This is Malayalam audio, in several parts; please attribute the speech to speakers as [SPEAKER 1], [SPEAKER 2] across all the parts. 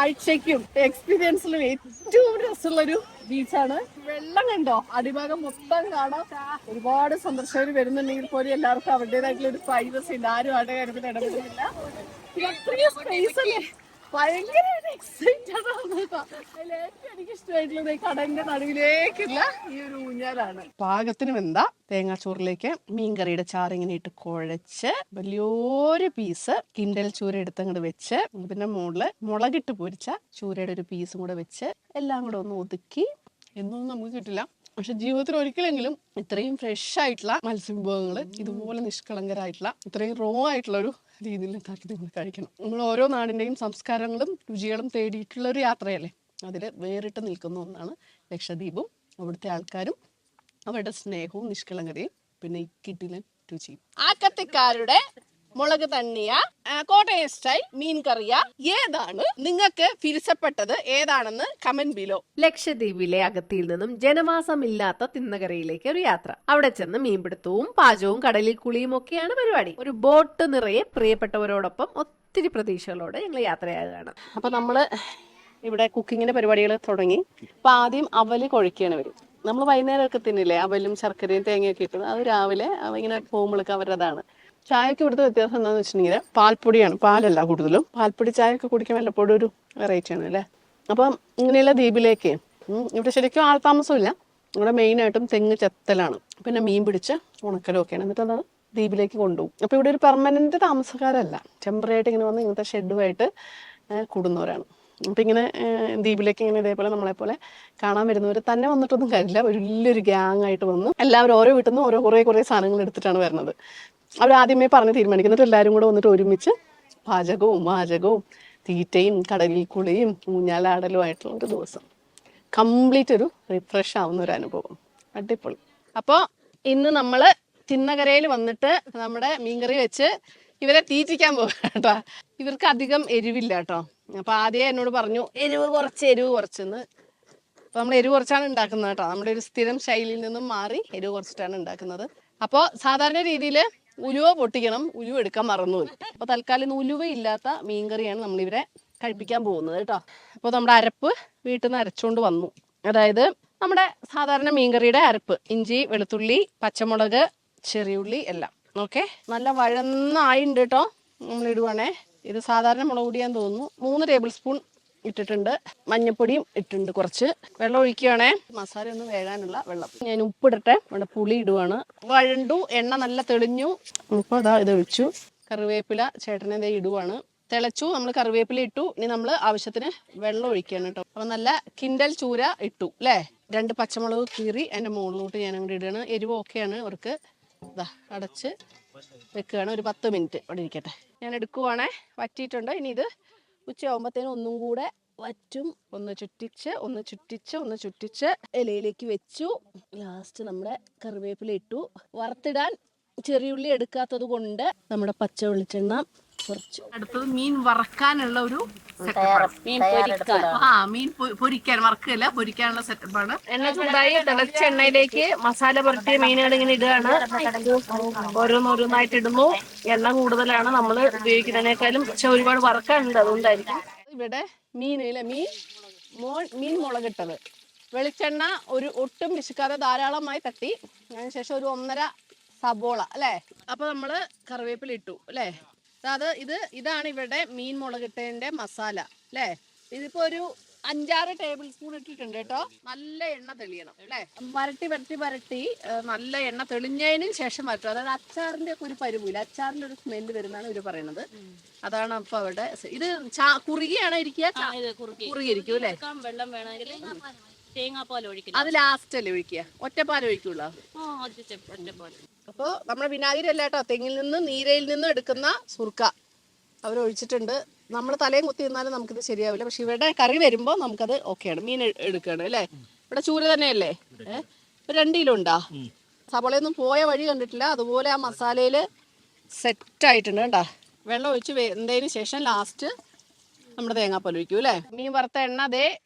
[SPEAKER 1] കാഴ്ചയ്ക്കും എക്സ്പീരിയൻസിലും ഏറ്റവും രസമുള്ളൊരു ബീച്ചാണ്. വെള്ളം കണ്ടോ, അടിഭാഗം മൊത്തം കാണാം. ഒരുപാട് സന്ദർശകർ വരുന്നുണ്ടെങ്കിൽ പോലും എല്ലാവർക്കും അവരുടേതായിട്ടുള്ള ഒരു പ്രൈവസി ഉണ്ട്. ആരും ആരുടെ കാര്യത്തിൽ ഇടപെടുന്നില്ല. അത്രയും സ്പേസ് അല്ലേ, ഭയങ്കര എക്സൈറ്റഡ് ആണ്. അതിലേറ്റവും എനിക്ക് ഇഷ്ടമായിട്ടുള്ളത് ഈ കടലിന്റെ നടുവിലേക്കുള്ള ഈ ഒരു ഊഞ്ഞാലാണ്. പാകത്തിന് വെന്ത തേങ്ങാച്ചോറിലേക്ക് മീൻകറിയുടെ ചാറ് ഇങ്ങനെ ഇട്ട് കുഴച്ച് വലിയൊരു പീസ് കിണ്ടൽ ചൂര എടുത്ത് അങ്ങോട്ട് വെച്ച് പിന്നെ മുകളില് മുളകിട്ട് പൊരിച്ച ചൂരയുടെ ഒരു പീസും കൂടെ വെച്ച് എല്ലാം കൂടെ ഒന്ന് ഒതുക്കി. എന്നൊന്നും നമുക്ക് കിട്ടില്ല, പക്ഷെ ജീവിതത്തിൽ ഒരിക്കലെങ്കിലും ഇത്രയും ഫ്രഷ് ആയിട്ടുള്ള മത്സ്യവിഭവങ്ങൾ ഇതുപോലെ നിഷ്കളങ്കരായിട്ടുള്ള ഇത്രയും റോ ആയിട്ടുള്ള ഒരു രീതിയിൽ ഉണ്ടാക്കി നിങ്ങൾ കഴിക്കണം. നമ്മൾ ഓരോ നാടിൻ്റെയും സംസ്കാരങ്ങളും രുചികളും തേടിയിട്ടുള്ള ഒരു യാത്രയല്ലേ, അതിൽ വേറിട്ട് നിൽക്കുന്ന ഒന്നാണ് ലക്ഷദ്വീപും അവിടുത്തെ ആൾക്കാരും അവരുടെ സ്നേഹവും നിഷ്കളങ്കതയും പിന്നെ ഈ കിട്ടിലെ രുചിയും. ആക്കത്തിക്കാരുടെ മുളക് തണ്ണിയ കോട്ടയം സ്റ്റൈൽ മീൻ കറിയ ഏതാണ് നിങ്ങൾക്ക് ഫിരിസപ്പെട്ടത്, ഏതാണെന്ന് കമന്റ് ബിലോ.
[SPEAKER 2] ലക്ഷദ്വീപിലെ അഗത്തിയിൽ നിന്നും ജനവാസമില്ലാത്ത തിന്നകരയിലേക്ക് ഒരു യാത്ര. അവിടെ ചെന്ന് മീൻപിടുത്തവും പാചകവും കടലിൽ കുളിയും ഒക്കെയാണ് പരിപാടി. ഒരു ബോട്ട് നിറയെ പ്രിയപ്പെട്ടവരോടൊപ്പം ഒത്തിരി പ്രതീക്ഷകളോടെ ഞങ്ങൾ യാത്രയാകുകയാണ്.
[SPEAKER 1] അപ്പൊ നമ്മള് ഇവിടെ കുക്കിങ്ങിന്റെ പരിപാടികൾ തുടങ്ങി. അപ്പൊ ആദ്യം അവല് കുഴക്കുകയാണ് വരും. നമ്മൾ വൈകുന്നേരമൊക്കെ തിന്നില്ലേ അവലും ശർക്കരയും തേങ്ങയൊക്കെ ഇട്ടത്, അത് രാവിലെ ഇങ്ങനെ പോകുമ്പോഴൊക്കെ അവരതാണ്. ചായക്ക് ഇവിടുത്തെ വ്യത്യാസം എന്താണെന്ന് വെച്ചിട്ടുണ്ടെങ്കിൽ പാൽപ്പൊടിയാണ്, പാലല്ല കൂടുതലും. പാൽപ്പൊടി ചായയൊക്കെ കുടിക്കാൻ വല്ലപ്പോഴും ഒരു വെറൈറ്റി ആണ് അല്ലേ. അപ്പം ഇങ്ങനെയുള്ള ദ്വീപിലേക്ക് ഇവിടെ ശരിക്കും ആൾതാമസമില്ല. ഇവിടെ മെയിനായിട്ടും തെങ്ങ് ചെത്തലാണ്, പിന്നെ മീൻ പിടിച്ച് ഉണക്കലും ഒക്കെയാണ്. എന്നിട്ട് അത് ദ്വീപിലേക്ക് കൊണ്ടുപോകും. അപ്പോൾ ഇവിടെ ഒരു പെർമനന്റ് താമസക്കാരല്ല, ടെമ്പററി ആയിട്ട് ഇങ്ങനെ വന്ന് ഇങ്ങനത്തെ ഷെഡുമായിട്ട് കൂടുന്നവരാണ്. അപ്പം ഇങ്ങനെ ദ്വീപിലേക്ക് ഇങ്ങനെ ഇതേപോലെ നമ്മളെപ്പോലെ കാണാൻ വരുന്നവർ തന്നെ വന്നിട്ടൊന്നും കാര്യമില്ല, ഒരു വലിയൊരു ഗ്യാങ് ആയിട്ട് വന്നു എല്ലാവരും ഓരോ വീട്ടിൽ നിന്ന് കുറേ സാധനങ്ങൾ എടുത്തിട്ടാണ് വരുന്നത്. അവർ ആദ്യമേ പറഞ്ഞ് തീരുമാനിക്കുന്നിട്ട് എല്ലാവരും കൂടെ വന്നിട്ട് ഒരുമിച്ച് പാചകവും തീറ്റയും കടലിൽ കുളിയും ഊഞ്ഞാലാടലും ആയിട്ടുള്ള ഒരു ദിവസം. കംപ്ലീറ്റ് ഒരു റിഫ്രഷ് ആവുന്ന ഒരു അനുഭവം. അടിപൊളി. അപ്പോൾ ഇന്ന് നമ്മൾ തിന്നകരയിൽ വന്നിട്ട് നമ്മുടെ മീൻകറി വെച്ച് ഇവരെ തീറ്റിക്കാൻ പോകാം കേട്ടോ. ഇവർക്ക് അധികം എരിവില്ല കേട്ടോ. അപ്പോൾ ആദ്യമേ എന്നോട് പറഞ്ഞു എരിവ് കുറച്ചെന്ന്. അപ്പോൾ നമ്മൾ എരിവ് കുറച്ചാണ് ഉണ്ടാക്കുന്നത് കേട്ടോ. നമ്മുടെ ഒരു സ്ഥിരം ശൈലിയിൽ നിന്നും മാറി എരിവ് കുറച്ചിട്ടാണ് ഉണ്ടാക്കുന്നത്. അപ്പോൾ സാധാരണ രീതിയിൽ ഉലുവ പൊട്ടിക്കണം, ഉലുവ എടുക്കാൻ മറന്നുപോയി. അപ്പോൾ തൽക്കാലം ഉലുവ ഇല്ലാത്ത മീൻകറിയാണ് നമ്മളിവരെ കഴിപ്പിക്കാൻ പോകുന്നത് കേട്ടോ. അപ്പോൾ നമ്മുടെ അരപ്പ് വീട്ടിൽ നിന്ന് അരച്ചുകൊണ്ട് വന്നു. അതായത് നമ്മുടെ സാധാരണ മീൻകറിയുടെ അരപ്പ്, ഇഞ്ചി, വെളുത്തുള്ളി, പച്ചമുളക്, ചെറിയുള്ളി എല്ലാം. ഓക്കെ, നല്ല വഴന്നായിണ്ട് കേട്ടോ. നമ്മൾ ഇടുവാണേ. ഇത് സാധാരണ മുളക് പൊടിയാന്ന് തോന്നുന്നു. 3 ടേബിൾ സ്പൂൺ ഇട്ടിട്ടുണ്ട്. മഞ്ഞപ്പൊടിയും ഇട്ടിട്ടുണ്ട്. കുറച്ച് വെള്ളം ഒഴിക്കുകയാണേ, മസാല ഒന്ന് വേകാനുള്ള വെള്ളം. ഞാൻ ഉപ്പിടട്ടെ. ഇവിടെ പുളി ഇടുവാണ്. വഴണ്ടു, എണ്ണ നല്ല തെളിഞ്ഞു. ഇപ്പോൾ അതാ ഇത് ഒഴിച്ചു. കറിവേപ്പില ചേട്ടനെ ഇടുവാണ്. തിളച്ചു, നമ്മൾ കറിവേപ്പില ഇട്ടു. ഇനി നമ്മൾ ആവശ്യത്തിന് വെള്ളം ഒഴിക്കുകയാണ് കേട്ടോ. അപ്പം നല്ല കിണ്ടൽ ചൂര ഇട്ടു അല്ലേ. 2 പച്ചമുളക് കീറി അതിൻ്റെ മുകളിലോട്ട് ഞാൻ അങ്ങോട്ട് ഇടുകയാണ്. എരിവ് ഓക്കെയാണ് അവർക്ക്. ഇതാ അടച്ച് വെക്കുകയാണ്. ഒരു 10 മിനിറ്റ് അവിടെ ഇരിക്കട്ടെ. ഞാൻ എടുക്കുവാണേ. വറ്റിയിട്ടുണ്ട്. ഇനി ഇത് ഉച്ചയാകുമ്പോഴത്തേനും ഒന്നും കൂടെ വറ്റും. ഒന്ന് ചുറ്റിച്ച് ഇലയിലേക്ക് വെച്ചു. ലാസ്റ്റ് നമ്മുടെ കറിവേപ്പില ഇട്ടു. വറുത്തിടാൻ ചെറിയുള്ളി എടുക്കാത്തത് കൊണ്ട് നമ്മുടെ പച്ച വെളിച്ചെണ്ണ കുറച്ച്. അടുത്തത് മീൻ വറക്കാനുള്ള ഒരു മീൻ പൊരിക്കാൻ, വറക്കല്ല പൊരിക്കാനുള്ള സെറ്റപ്പാണ്. എണ്ണ ചൂടായി തിളച്ച എണ്ണയിലേക്ക് മസാല പുരട്ടിയ മീനുകൾ ഇങ്ങനെ ഇടുകയാണ്. ഓരോന്നായിട്ട് ഇടുന്നു. എണ്ണ കൂടുതലാണ് നമ്മൾ ഉപയോഗിക്കുന്നതിനേക്കാളും, പക്ഷെ ഒരുപാട് വറക്കാനുണ്ട്, അതുകൊണ്ടായിരിക്കും. ഇവിടെ മീൻ മുളകിട്ടത് വെളിച്ചെണ്ണ ഒരു ഒട്ടും പിശുക്കാതെ ധാരാളമായി തട്ടി. അതിനുശേഷം ഒരു 1.5 സബോള അല്ലേ. അപ്പൊ നമ്മള് കറിവേപ്പില ഇട്ടു അല്ലേ. ഇതാണ് ഇവിടെ മീൻ മുളകിട്ടതിന്റെ മസാല അല്ലേ. ഇതിപ്പോ ഒരു 5-6 ടേബിൾ സ്പൂൺ ഇട്ടിട്ടുണ്ട് കേട്ടോ. നല്ല എണ്ണ തെളിയണം അല്ലേ. വരട്ടി നല്ല എണ്ണ തെളിഞ്ഞതിന് ശേഷം വരട്ടും. അതായത് അച്ചാറിന്റെ ഒക്കെ ഒരു പരുവില്ല, അച്ചാറിന്റെ ഒരു സ്മെല്ല് വരുന്നതാണ് ഇവര് പറയുന്നത്. അതാണ് അപ്പൊ അവിടെ. ഇത് കുറുകിയാണ് ഇരിക്കുക, കുറുകിയിരിക്കും അല്ലേ.
[SPEAKER 3] വെള്ളം വേണമെങ്കിൽ തേങ്ങാപ്പാൽ ഒഴിക്കും.
[SPEAKER 1] അത് ലാസ്റ്റ് അല്ലേ ഒഴിക്കുക? ഒറ്റപ്പാൽ ഒഴിക്കുള്ളൂ. അപ്പോൾ നമ്മുടെ വിനാഗിരി അല്ല കേട്ടോ, തെങ്ങിൽ നിന്ന് നീരയിൽ നിന്നും എടുക്കുന്ന സുർക്ക അവരൊഴിച്ചിട്ടുണ്ട്. നമ്മൾ തലയും കുത്തി നിന്നാലും നമുക്കിത് ശരിയാവില്ല. പക്ഷെ ഇവിടെ കറി വരുമ്പോൾ നമുക്കത് ഓക്കെയാണ്. മീൻ എടുക്കുകയാണ് അല്ലേ. ഇവിടെ ചൂര തന്നെയല്ലേ. 2 കിലോ ഉണ്ടാ. സബോളയൊന്നും പോയ വഴി കണ്ടിട്ടില്ല. അതുപോലെ ആ മസാലയിൽ സെറ്റായിട്ടുണ്ട് കേട്ടോ. വെള്ളം ഒഴിച്ച് വെന്തതിന് ശേഷം ലാസ്റ്റ് നമ്മുടെ തേങ്ങാപ്പാൽ ഒഴിക്കും അല്ലേ. മീൻ വറുത്ത എണ്ണ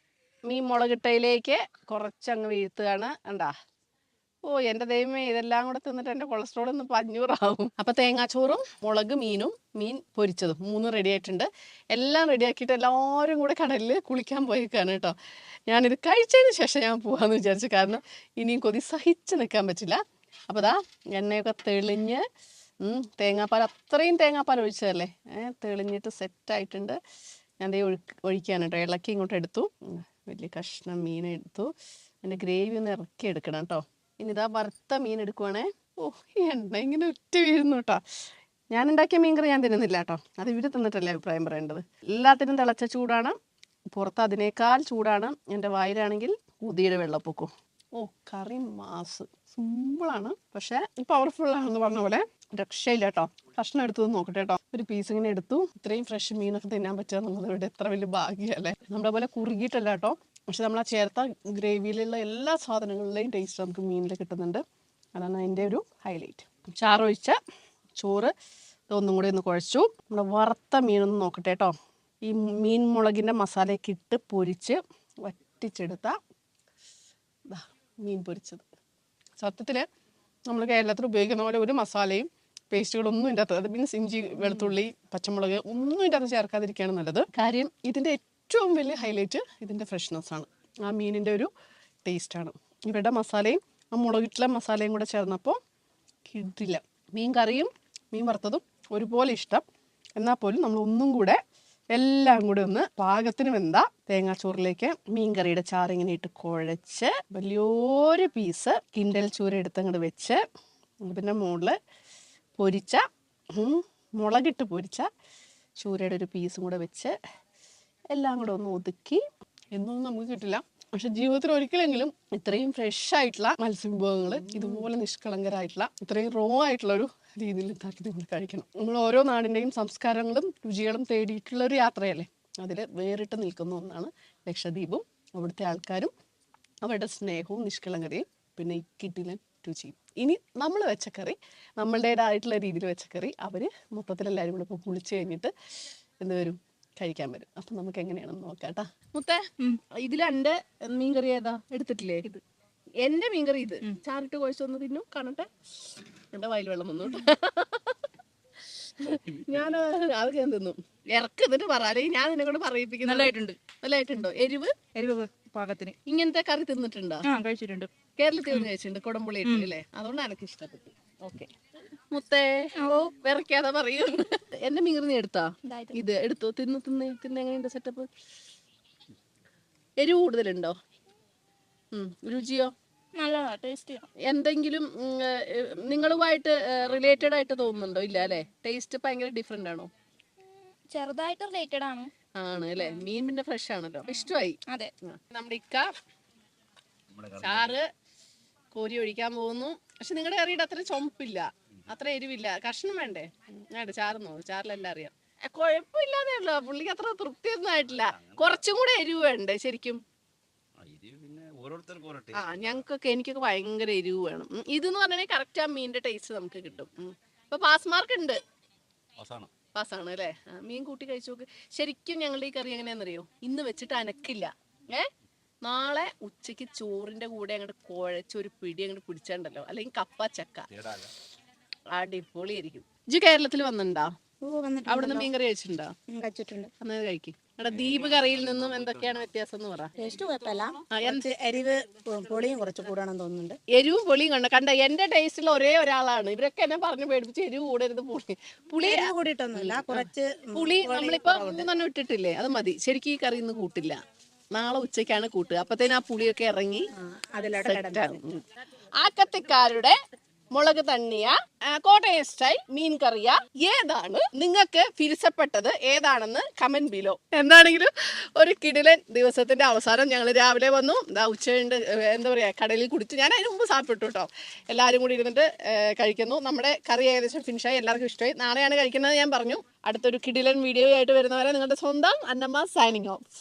[SPEAKER 1] മീൻ മുളകിട്ടയിലേക്ക് കുറച്ചങ്ങ് വീഴ്ത്തുകയാണ്. കണ്ടാ, ഓ എന്റെ ദൈവമേ, ഇതെല്ലാം കൂടെ തിന്നിട്ട് എന്റെ കൊളസ്ട്രോൾ ഒന്ന് 500 ആവും. അപ്പൊ തേങ്ങാച്ചോറും മുളക് മീനും മീൻ പൊരിച്ചതും 3 റെഡി ആയിട്ടുണ്ട്. എല്ലാം റെഡി ആക്കിയിട്ട് എല്ലാവരും കൂടെ കടലിൽ കുളിക്കാൻ പോയേക്കാണ് കേട്ടോ. ഞാനിത് കഴിച്ചതിന് ശേഷം ഞാൻ പോവാന്ന് വിചാരിച്ചു, കാരണം ഇനിയും കൊതി സഹിച്ച് നിൽക്കാൻ പറ്റില്ല. അപ്പോൾ ദാ എണ്ണയൊക്കെ തെളിഞ്ഞ് തേങ്ങാപ്പാൽ, അത്രയും തേങ്ങാപ്പാൽ ഒഴിച്ചതല്ലേ, തെളിഞ്ഞിട്ട് സെറ്റായിട്ടുണ്ട്. ഞാൻ ദേ ഒഴിക്കുകയാണ് കേട്ടോ. ഇളക്കി ഇങ്ങോട്ട് എടുത്തു. വലിയ കഷ്ണം മീൻ എടുത്തു. അതിൻ്റെ ഗ്രേവി ഒന്ന് ഇറക്കി എടുക്കണം കേട്ടോ. ഇനി ഇതാ വറുത്ത മീൻ എടുക്കുവാണേ. ഓ എണ്ണ ഇങ്ങനെ ഉറ്റ വീഴുന്നു കേട്ടോ. ഞാൻ ഉണ്ടാക്കിയ മീൻകറി ഞാൻ തിന്നുന്നില്ല കേട്ടോ. അത് ഇവർ തിന്നിട്ടല്ലേ അഭിപ്രായം പറയേണ്ടത്. എല്ലാത്തിനും തിളച്ച ചൂടാണ്, പുറത്ത് അതിനേക്കാൾ ചൂടാണ്. എൻ്റെ വായിലാണെങ്കിൽ ഉതിയുടെ വെള്ളപ്പൊക്കും. ഓ കറി മാസ് സിമ്പിളാണ്, പക്ഷേ പവർഫുൾ ആണെന്ന് പറഞ്ഞ പോലെ രക്ഷയില്ല കേട്ടോ. കഷ്ണം എടുത്തത് നോക്കട്ടെ കേട്ടോ. ഒരു പീസ് ഇങ്ങനെ എടുത്തു. ഇത്രയും ഫ്രഷ് മീനൊക്കെ തിന്നാൻ പറ്റുക എന്നുള്ളത് ഇവിടെ എത്ര വലിയ ഭാഗ്യമല്ലേ. നമ്മുടെ പോലെ കുറുകിയിട്ടല്ല കേട്ടോ, പക്ഷെ നമ്മൾ ആ ചേർത്ത ഗ്രേവിയിലുള്ള എല്ലാ സാധനങ്ങളുടെയും ടേസ്റ്റ് നമുക്ക് മീനിൽ കിട്ടുന്നുണ്ട്. അതാണ് അതിൻ്റെ ഒരു ഹൈലൈറ്റ്. ചാറൊഴിച്ച ചോറ് ഇതൊന്നും കൂടി ഒന്ന് കുഴച്ചു. നമ്മുടെ വറുത്ത മീനൊന്ന് നോക്കട്ടെ കേട്ടോ. ഈ മീൻ മുളകിൻ്റെ മസാലയൊക്കെ ഇട്ട് പൊരിച്ച് വറ്റിച്ചെടുത്ത മീൻ പൊരിച്ചത്. സത്യത്തിൽ നമ്മൾ കേരളത്തിൽ ഉപയോഗിക്കുന്ന പോലെ ഒരു മസാലയും പേസ്റ്റുകളൊന്നും ഇതിൻ്റെ അകത്ത്, അത് മീൻസ് ഇഞ്ചി വെളുത്തുള്ളി പച്ചമുളക് ഒന്നും ഇതിൻ്റെ അകത്ത് ചേർക്കാതിരിക്കുകയാണ് നല്ലത്. കാര്യം ഇതിൻ്റെ ഏറ്റവും വലിയ ഹൈലൈറ്റ് ഇതിൻ്റെ ഫ്രഷ്നെസ്സാണ്, ആ മീനിൻ്റെ ഒരു ടേസ്റ്റാണ്. ഇവരുടെ മസാലയും ആ മുളകിട്ടുള്ള മസാലയും കൂടെ ചേർന്നപ്പോൾ കിട്ടില്ല. മീൻ കറിയും മീൻ വറുത്തതും ഒരുപോലെ ഇഷ്ടം. എന്നാൽ പോലും നമ്മൾ ഒന്നും കൂടെ എല്ലാം കൂടെ ഒന്ന് പാകത്തിന് വെന്ത തേങ്ങാച്ചോറിലേക്ക് മീൻ കറിയുടെ ചാറിങ്ങനെ ഇട്ട് കുഴച്ച് വലിയൊരു പീസ് കിണ്ടൽ ചൂര എടുത്തങ്ങോട്ട് വെച്ച് അതിൻ്റെ മുകളിൽ പൊരിച്ച മുളകിട്ട് പൊരിച്ച ചൂരയുടെ ഒരു പീസും കൂടെ വെച്ച് എല്ലാം കൂടെ ഒന്ന് ഒതുക്കി. എന്നൊന്നും നമുക്ക് കിട്ടില്ല, പക്ഷെ ജീവിതത്തിൽ ഒരിക്കലെങ്കിലും ഇത്രയും ഫ്രഷ് ആയിട്ടുള്ള മത്സ്യവിഭവങ്ങൾ ഇതുപോലെ നിഷ്കളങ്കരായിട്ടുള്ള ഇത്രയും റോ ആയിട്ടുള്ള ഒരു രീതിയിൽ ഉണ്ടാക്കി നിങ്ങൾ കഴിക്കണം. നമ്മൾ ഓരോ നാടിൻ്റെയും സംസ്കാരങ്ങളും രുചികളും തേടിയിട്ടുള്ള ഒരു യാത്രയല്ലേ, അതിൽ വേറിട്ട് നിൽക്കുന്ന ഒന്നാണ് ലക്ഷദ്വീപും അവിടുത്തെ ആൾക്കാരും അവരുടെ സ്നേഹവും നിഷ്കളങ്കതയും പിന്നെ ഈ കിട്ടിലെ രുചിയും. ഇനി നമ്മൾ വെച്ച കറി, നമ്മളുടേതായിട്ടുള്ള രീതിയിൽ വെച്ച കറി അവർ മൊത്തത്തിലെല്ലാവരും കൂടെ ഇപ്പോൾ കുളിച്ച് കഴിഞ്ഞിട്ട് എന്ത് വരും കഴിക്കാൻ വരും. അപ്പം നമുക്ക് എങ്ങനെയാണെന്ന് നോക്കാം കേട്ടാ. മുത്തേ, ഇതിൽ എൻ്റെ മീൻകറി ഏതാ എടുത്തിട്ടില്ലേ? ഇത് എൻ്റെ മീൻകറി. ഇത് ചാറിട്ട് കുഴച്ചൊന്ന് തിന്നു കാണട്ടെ. എൻ്റെ വായിൽ വെള്ളം വന്നു ഞാൻ അത് ഞാൻ തിന്നു. ഇറക്ക് എന്നിട്ട് പറയാലേ, ഞാൻ നിന്നെ കൊണ്ട് പറയിപ്പിക്കുന്നു. നല്ലതായിട്ടുണ്ടോ? എരിവ് പാകത്തിന്. ഇങ്ങനത്തെ കറി തിന്നിട്ടുണ്ടോ? കഴിച്ചിട്ടുണ്ട്. കേരളത്തിൽ നിന്ന് കഴിച്ചിട്ടുണ്ട്, കുടംപുളി ഇട്ടില്ലേ, അതുകൊണ്ട് എനിക്ക് ഇഷ്ടപ്പെട്ടു. ഓക്കെ മുത്തേ, വിറയ്ക്കാതെ പറയൂ. എന്റെ മീൻകറി നീ എടുത്താ? ഇത് എടുത്തു. തിന്ന് എങ്ങനെയുണ്ട് സെറ്റപ്പ്? എരിവ് കൂടുതലുണ്ടോ? രുചിയോ? എന്തെങ്കിലും നിങ്ങളുമായിട്ട് റിലേറ്റഡ് ആയിട്ട് തോന്നുന്നുണ്ടോ? ഇല്ല അല്ലെ? ടേസ്റ്റ് ഭയങ്കര ഡിഫറെന്റ് ആണോ?
[SPEAKER 4] ചെറുതായിട്ട് റിലേറ്റഡ് ആണ്
[SPEAKER 1] അല്ലെ? മീൻ പിന്നെ ഫ്രഷ് ആണല്ലോ, ഇഷ്ടമായി.
[SPEAKER 4] അതെ.
[SPEAKER 1] നമ്മുടെ ഇക്ക ചാറ് കോരി ഒഴിക്കാൻ പോകുന്നു. പക്ഷെ നിങ്ങളുടെ കറിയുടെ അത്ര ചുമപ്പില്ല, അത്ര എരിവില്ല. കഷ്ണം വേണ്ടേ? ചാറുന്നോ? ചാറിലെല്ലാം അറിയാം. കുഴപ്പമില്ലാതെ ഉള്ളു. പുള്ളിക്ക് അത്ര തൃപ്തിയൊന്നും ആയിട്ടില്ല. കുറച്ചും കൂടെ എരിവ് വേണ്ടേ ശരിക്കും? എനിക്കൊക്കെ ഭയങ്കര എരിവ് വേണം. ഇതെന്ന് പറഞ്ഞാൽ കറക്റ്റ് ആ മീനിന്റെ ടേസ്റ്റ് നമുക്ക് കിട്ടും. ഇപ്പൊ പാസ് മാർക്ക് ഉണ്ട്. പാസ്സാണ് അല്ലേ? മീൻ കൂട്ടി കഴിച്ചു നോക്ക്. ശരിക്കും ഞങ്ങളുടെ ഈ കറി എങ്ങനെയാണെന്നറിയോ? ഇന്ന് വെച്ചിട്ട് അനക്കില്ല. നാളെ ഉച്ചക്ക് ചോറിന്റെ കൂടെ അങ്ങോട്ട് കുഴച്ച് ഒരു പിടി അങ്ങോട്ട് പിടിച്ചാണ്ടല്ലോ, അല്ലെങ്കിൽ കപ്പ ചക്ക, അടിപൊളിയായിരിക്കും. ഇജ്ജ് കേരളത്തിൽ വന്നിട്ടുണ്ടോ? അവിടുന്ന് മീൻകറി കഴിച്ചിട്ടുണ്ടോ? അന്നേരം കഴിക്കും. എടാ, ദ്വീപ് കറിയിൽ നിന്നും എന്തൊക്കെയാണ് വ്യത്യാസം എന്ന് പറ.
[SPEAKER 5] എരിവ് പൊളിയും കുറച്ച് കൂടാണെന്ന് തോന്നുന്നുണ്ട്.
[SPEAKER 1] എരിവും പൊളിയും കണ്ട എന്റെ ടേസ്റ്റിൽ ഒരേ ഒരാളാണ്. ഇവരൊക്കെ എന്നെ പറഞ്ഞു പേടിപ്പിച്ച് എരിവ് കൂടരുത്, പുളി
[SPEAKER 5] കൂടിയിട്ടൊന്നുമില്ല, കുറച്ച്
[SPEAKER 1] പുളി നമ്മളിപ്പോ 3 ഇട്ടിട്ടില്ലേ, അത് മതി. ശരിക്കും ഈ കറി ഇന്ന് കൂട്ടില്ല, നാളെ ഉച്ചയ്ക്കാണ് കൂട്ടുക. അപ്പത്തേനും ആ പുളിയൊക്കെ ഇറങ്ങി ആക്കത്തിക്കാരുടെ മുളക് തണ്ണിയ കോട്ടയം സ്റ്റൈൽ മീൻ കറിയ ഏതാണ് നിങ്ങൾക്ക് ഫിരിസപ്പെട്ടത്, ഏതാണെന്ന് കമന്റ് ബിലോ. എന്താണെങ്കിലും ഒരു കിടിലൻ ദിവസത്തിന്റെ അവസാനം ഞങ്ങൾ രാവിലെ വന്നു. ഉച്ചയുണ്ട് എന്താ പറയാ, കടലിൽ കുടിച്ച് ഞാൻ അതിന് മുമ്പ് സാപ്പിട്ടു കേട്ടോ. എല്ലാവരും കൂടി ഇരുന്നിട്ട് കഴിക്കുന്നു. നമ്മുടെ കറി ഏകദേശം ഫിനിഷായി, എല്ലാവർക്കും ഇഷ്ടമായി. നാളെയാണ് കഴിക്കുന്നത് ഞാൻ പറഞ്ഞു. അടുത്തൊരു കിടിലൻ വീഡിയോ ആയിട്ട് വരുന്നവരെ നിങ്ങളുടെ സ്വന്തം അന്നമ്മ സൈനിങ് ഓഫ്.